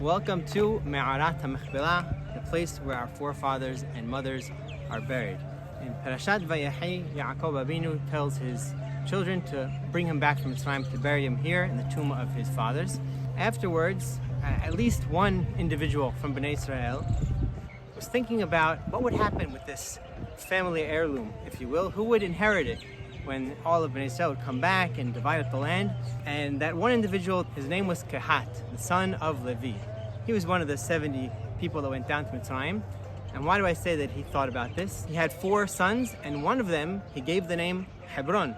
Welcome to Cave of Makhpelah, the place where our forefathers and mothers are buried. In Parashat Vayehi, Yaakov Avinu tells his children to bring him back from Mitzrayim to bury him here in the tomb of his fathers. Afterwards, at least one individual from Bnei Israel was thinking about what would happen with this family heirloom, if you will. Who would inherit it when all of Bnei Israel would come back and divide up the land? And that one individual, his name was Kehat, the son of Levi. He was one of the 70 people that went down to Mitzrayim. And why do I say that he thought about this? He had 4 sons, and one of them he gave the name Hebron,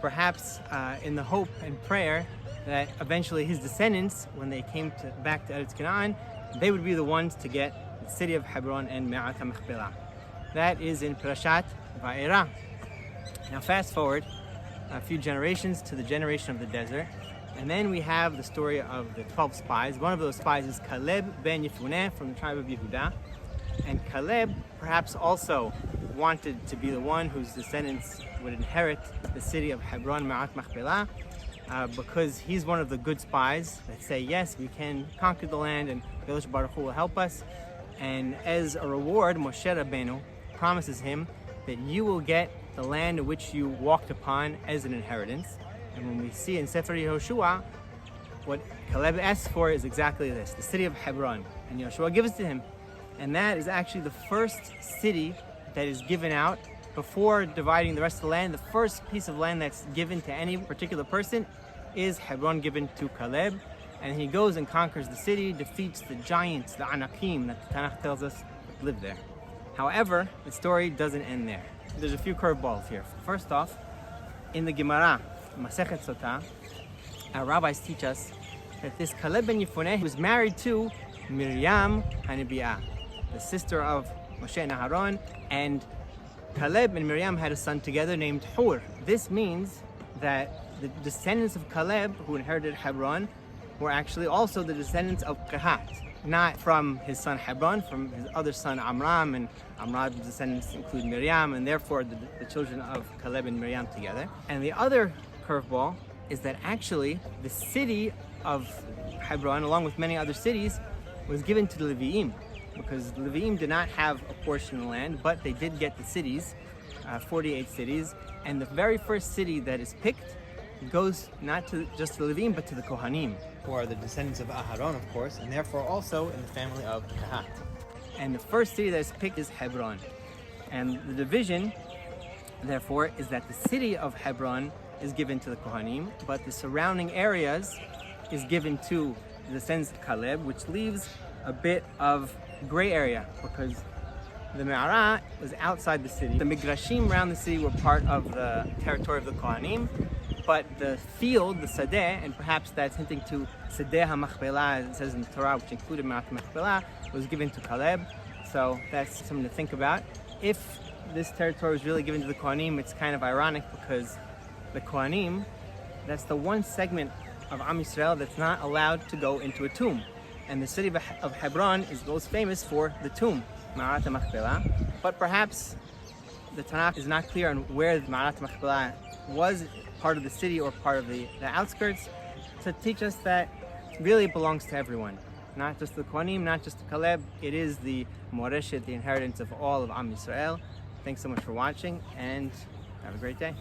perhaps in the hope and prayer that eventually his descendants, when they came back to Eretz Canaan, they would be the ones to get the city of Hebron and Cave of Makhpelah. That is in Parashat Va'era. Now fast forward a few generations to the generation of the desert, and then we have the story of the 12 spies. One of those spies is Caleb ben Yefuneh from the tribe of Yehudah. And Caleb perhaps also wanted to be the one whose descendants would inherit the city of Hebron, Cave of Makhpelah, because he's one of the good spies that say, yes, we can conquer the land and Kadosh Baruch Hu will help us. And as a reward, Moshe Rabbeinu promises him that you will get the land which you walked upon as an inheritance. And when we see in Sefer Yehoshua, what Caleb asks for is exactly this, the city of Hebron. And Yehoshua gives it to him. And that is actually the first city that is given out before dividing the rest of the land. The first piece of land that's given to any particular person is Hebron, given to Caleb. And he goes and conquers the city, defeats the giants, the Anakim, that the Tanakh tells us live there. However, the story doesn't end there. There's a few curveballs here. First off, in the Gemara, Masechet Sotah, our rabbis teach us that this Caleb ben Yefuneh was married to Miriam Hanibiyah, the sister of Moshe and Aharon, and Caleb and Miriam had a son together named Hur. This means that the descendants of Caleb, who inherited Hebron, were actually also the descendants of Kehat, not from his son Hebron, from his other son Amram, and Amram's descendants include Miriam, and therefore the children of Caleb and Miriam together. And the other curveball is that actually the city of Hebron, along with many other cities, was given to the Leviim, because the Leviim did not have a portion of the land, but they did get the cities, 48 cities, and the very first city that is picked goes not to just the Leviim, but to the Kohanim, who are the descendants of Aharon, of course, and therefore also in the family of Kehat. And the first city that is picked is Hebron. And the division, therefore, is that the city of Hebron is given to the Kohanim, but the surrounding areas is given to the descendants of Caleb, which leaves a bit of gray area, because the Me'ara was outside the city. The Migrashim around the city were part of the territory of the Kohanim, but the field, the Sadeh, and perhaps that's hinting to Sadeh HaMakhpelah, as it says in the Torah, which included Cave of Makhpelah, was given to Caleb. So that's something to think about. If this territory was really given to the Kohanim, it's kind of ironic, because the Kohanim, that's the one segment of Am Yisrael that's not allowed to go into a tomb. And the city of Hebron is most famous for the tomb, Cave of Makhpelah. But perhaps the Tanakh is not clear on where Cave of Makhpelah was, part of the city or part of the outskirts, to teach us that really it belongs to everyone. Not just the Kohanim, not just the Caleb. It is the Moreshet, the inheritance of all of Am Yisrael. Thanks so much for watching, and have a great day.